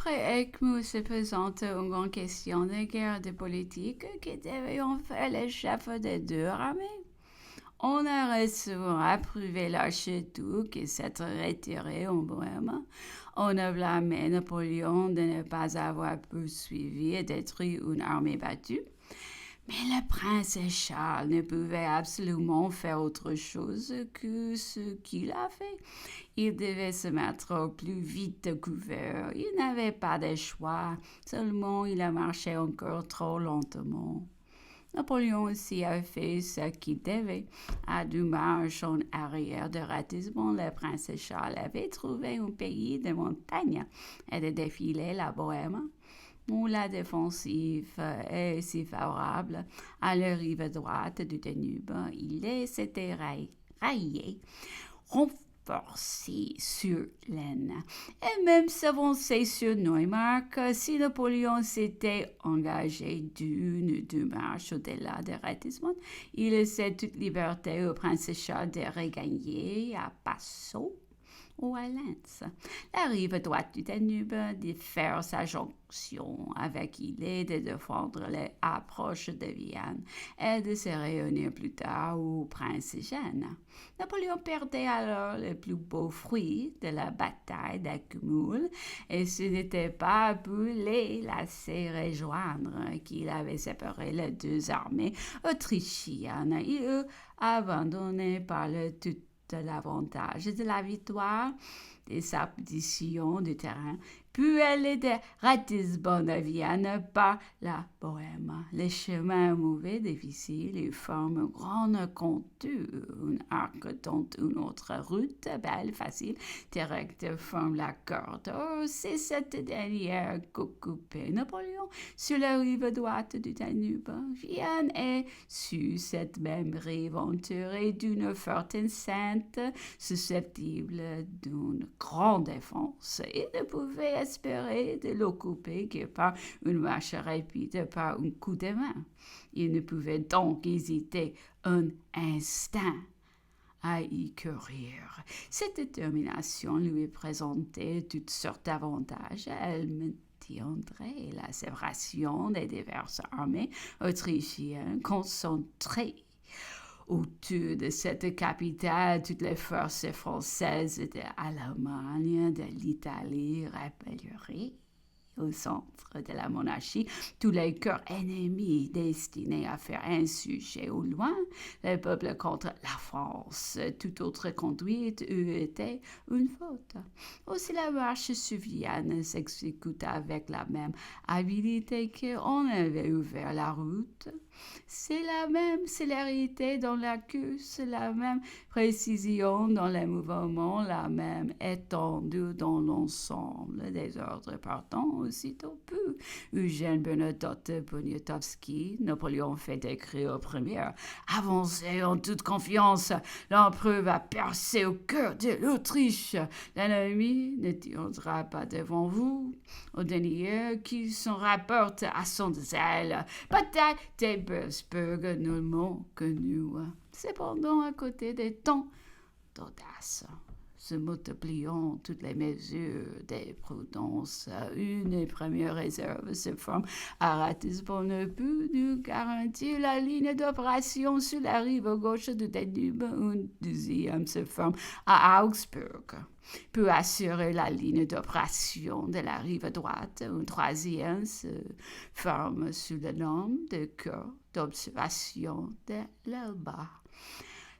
Après Ekmou se présente une grande question de guerre de politique qui devait en faire les chefs des deux armées. On aurait souvent approuvé l'archiduc qui s'est retiré en Bohême. On a blâmé Napoléon de ne pas avoir poursuivi et détruit une armée battue. Mais le prince Charles ne pouvait absolument faire autre chose que ce qu'il a fait. Il devait se mettre au plus vite couvert. Il n'avait pas de choix, seulement il a marché encore trop lentement. Napoléon aussi a fait ce qu'il devait. À deux marches en arrière de Ratisbonne, le prince Charles avait trouvé un pays de montagne et de défiler la Bohême, où la défensive est si favorable à la rive droite du Danube. Il s'était raillé, renforcé sur l'Aisne, et même s'avancer sur Neumark si Napoléon s'était engagé d'une ou deux marches au-delà de Ratisbonne. Il laissait toute liberté au prince Charles de regagner à Passau ou à Lens, la rive droite du Danube, de faire sa jonction avec l'idée de défendre les approches de Vienne et de se réunir plus tard au Prince-Eugène. Napoléon perdait alors le plus beau fruit de la bataille d'Aquemoul, et ce n'était pas pour les laisser rejoindre qu'il avait séparé les deux armées autrichiennes. Il eut abandonné par le tout de l'avantage de la victoire, de sa position du terrain, puis aller de Ratisbonne à Vienne par la Bohême. Les chemins mauvais, difficiles, ils forment une grande contour, un arc dont une autre route, belle, facile, directe, forme la corde. Oh, c'est cette dernière qu'occupait Napoléon sur la rive droite du Danube. Vienne est sur cette même rive entourée d'une forte enceinte susceptible d'une grande défense. Il ne pouvait espérer de l'occuper que par une marche rapide, par un coup de main. Il ne pouvait donc hésiter un instant à y courir. Cette détermination lui présentait toutes sortes d'avantages. Elle maintiendrait la séparation des diverses armées autrichiennes concentrées autour de cette capitale. Toutes les forces françaises de l'Allemagne, de l'Italie rappelleraient au centre de la monarchie tous les cœurs ennemis destinés à faire insurger au loin les peuples contre la France. Toute autre conduite eût été une faute. Aussi la marche sur Vienne s'exécuta avec la même habileté qu'on avait ouvert la route. C'est la même célérité dans la course, la même précision dans les mouvements, la même étendue dans l'ensemble des ordres partant aussitôt peu. Eugène Bernadotte Poniatowski, Napoléon fait écrire au premier: Avancez en toute confiance, l'empereur va percer au cœur de l'Autriche. L'ennemi ne tiendra pas devant vous. Au dernier qui s'en rapporte à son zèle, bataille de Bergsburg, nullement connue. Cependant, à côté des temps d'audace, se multipliant toutes les mesures de prudence, une première réserve se forme à Ratisbonne. Ne peut nous garantir la ligne d'opération sur la rive gauche du Danube. Une deuxième se forme à Augsburg, peut assurer la ligne d'opération de la rive droite. Une troisième se forme sous le nom de corps d'observation de l'Elba.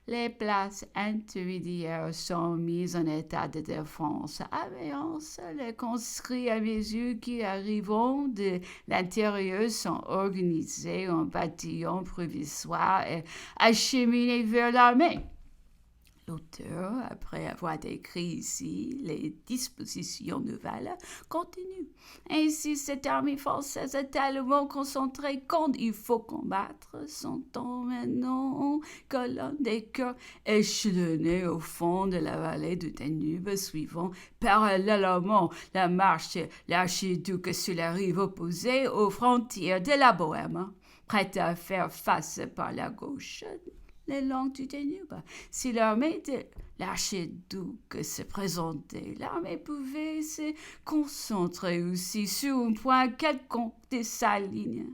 Les places intermédiaires sont mises en état de défense. Avance, les conscrits à mesure qui arrivent de l'intérieur sont organisés en bataillons provisoires et acheminés vers l'armée. L'auteur, après avoir décrit ici les dispositions nouvelles, continue. Ainsi, cette armée française est tellement concentrée quand il faut combattre, s'entend maintenant en colonne des cœurs échelonnés au fond de la vallée du Danube, suivant parallèlement la marche de l'archiduc sur la rive opposée aux frontières de la Bohême, prête à faire face par la gauche les langues du Danube. Si l'armée de l'archiduc se présentait, l'armée pouvait se concentrer aussi sur un point quelconque de sa ligne.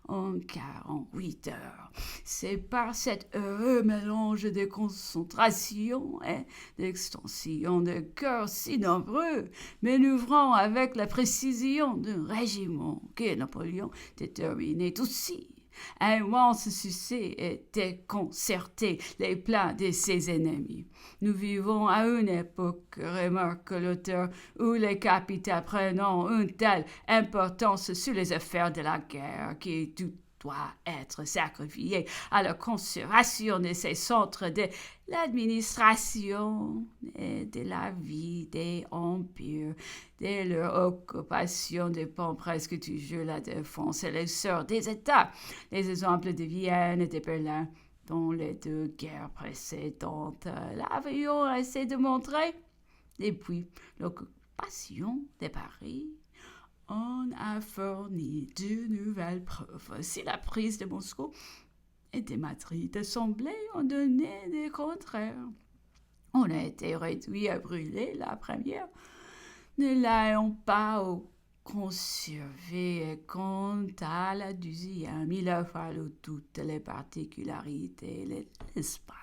En 48 heures. C'est par cet heureux mélange de concentration et d'extension de cœurs si nombreux, manœuvrant avec la précision d'un régiment que Napoléon déterminait aussi un immense succès et déconcerter les plans de ses ennemis. Nous vivons à une époque, remarque l'auteur, où les capitales prenant une telle importance sur les affaires de la guerre qui tout doit être sacrifié à la conservation de ces centres de l'administration et de la vie des empires. De leur occupation dépend presque toujours la défense et l'essor des États. Les exemples de Vienne et de Berlin, dont les deux guerres précédentes l'avions essayé de montrer. Depuis l'occupation de Paris, on a fourni de nouvelles preuves. Si la prise de Moscou et de Madrid semblait en donner des contraires, on a été réduit à brûler la première, ne l'ayant pas conservé. Quant à la deuxième, il a fallu toutes les particularités de l'Espagne,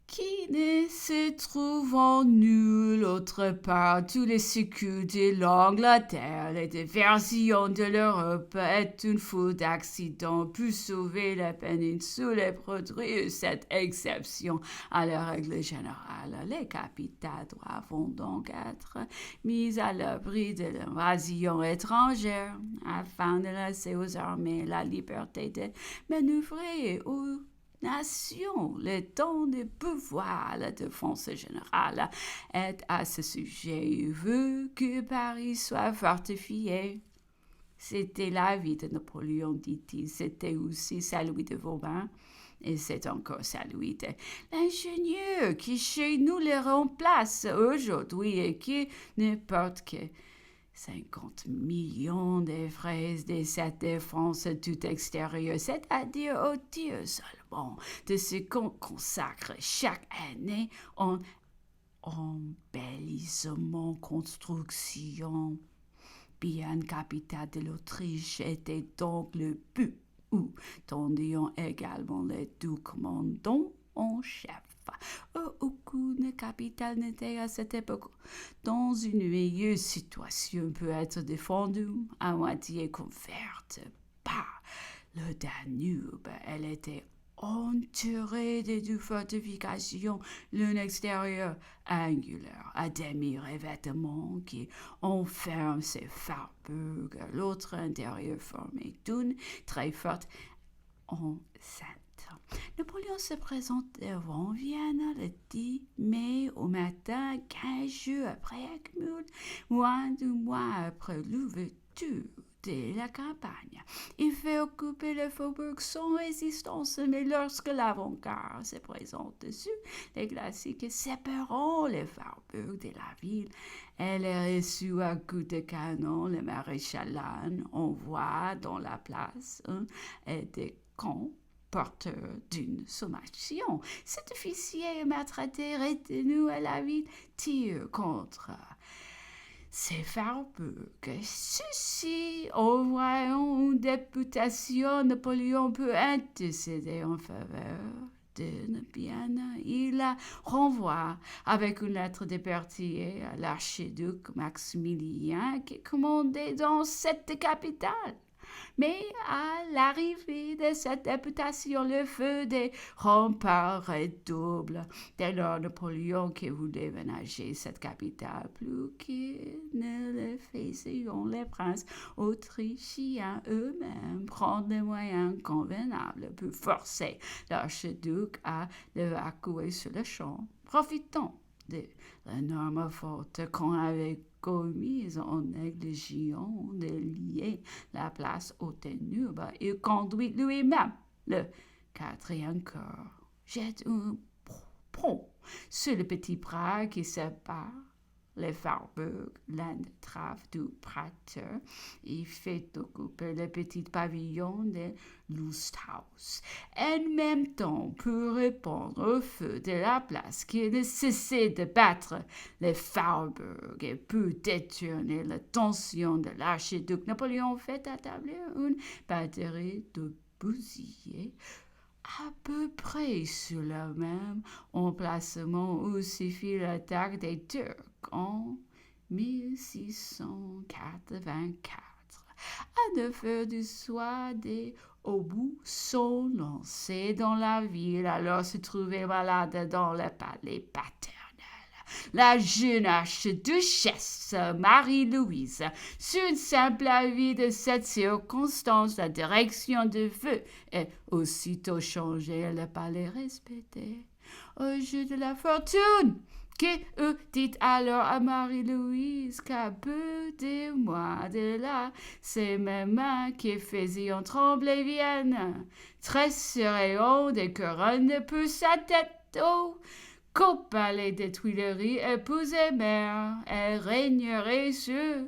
qui ne se trouve en nulle autre part. Tous les secours de l'Angleterre, les diversions de l'Europe et une foule d'accidents pour sauver la péninsule et produire cette exception à la règle générale. Les capitales doivent donc être mises à l'abri de l'invasion étrangère afin de laisser aux armées la liberté de manœuvrer aux nation, le temps de pouvoir la défense générale est à ce sujet veut que Paris soit fortifié. C'était l'avis de Napoléon, dit-il, c'était aussi celui de Vauban, et c'est encore celui de l'ingénieur qui chez nous le remplace aujourd'hui et qui ne porte que 50 millions de frais de cette défense tout extérieure, c'est-à-dire au tir seulement de ce qu'on consacre chaque année en embellissement, construction. Bien capitale de l'Autriche était donc le but où tendions également les deux commandants en chef. Aucune capitale n'était à cette époque dans une meilleure situation peut être défendue à moitié couverte par le Danube. Elle était entourée de deux fortifications, l'une extérieure angulaire à demi-revêtement qui enferme ses faubourgs, l'autre intérieure formée d'une très forte enceinte. Napoléon se présente devant Vienne le 10 mai au matin, 15 jours après Eckmühl, moins d'un mois après l'ouverture de la campagne. Il fait occuper le faubourg sans résistance, mais lorsque l'avant-garde se présente dessus, les glaciers séparant les faubourgs de la ville, elle est reçue à coups de canon. Le maréchal Lannes envoie dans la place et des camps porteur d'une sommation. Cet officier maltraité retenu à la ville tire contre ces faubourgs. Ceci, en voyant une députation, Napoléon peut intercéder en faveur de Vienne. Il la renvoie avec une lettre de Berthier à l'archiduc Maximilien qui commandait dans cette capitale. Mais à l'arrivée de cette députation, le feu des remparts redouble. Dès lors, Napoléon, qui voulait ménager cette capitale plus qu'il ne le faisaient les princes autrichiens eux-mêmes, prendre les moyens convenables pour forcer l'archiduc à l'évacuer sur le champ, profitant de l'énorme faute qu'on avait commise en négligeant de lier la place au Danube. Il conduit lui-même le 4e corps, jette un pont sur le petit bras qui sépare les Warburg Landgrave du Prater, il fait occuper le petit pavillon de Lusthaus. En même temps, pour répondre au feu de la place qui ne cessait de battre les Warburg et pour détourner l'attention de l'archiduc, Napoléon fait établir une batterie de fusillés à peu près sur le même emplacement où se fit l'attaque des Turcs en 1684. À 9 heures du soir, des obus sont lancés dans la ville, alors se trouvait malade dans le palais paternel la jeune archiduchesse Marie-Louise. Sur une simple avis de cette circonstance, la direction du feu est aussitôt changée et le palais respecté. Au jeu de la fortune, qui eût dit alors à Marie-Louise qu'à peu de mois de là, ces mêmes mains qui faisaient trembler Vienne, tresseraient des couronnes pour sa tête. Oh, qu'au palais des Tuileries épousait mère, elle régnerait sur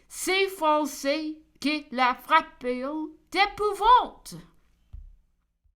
ces Français qui la frappaient d'épouvante.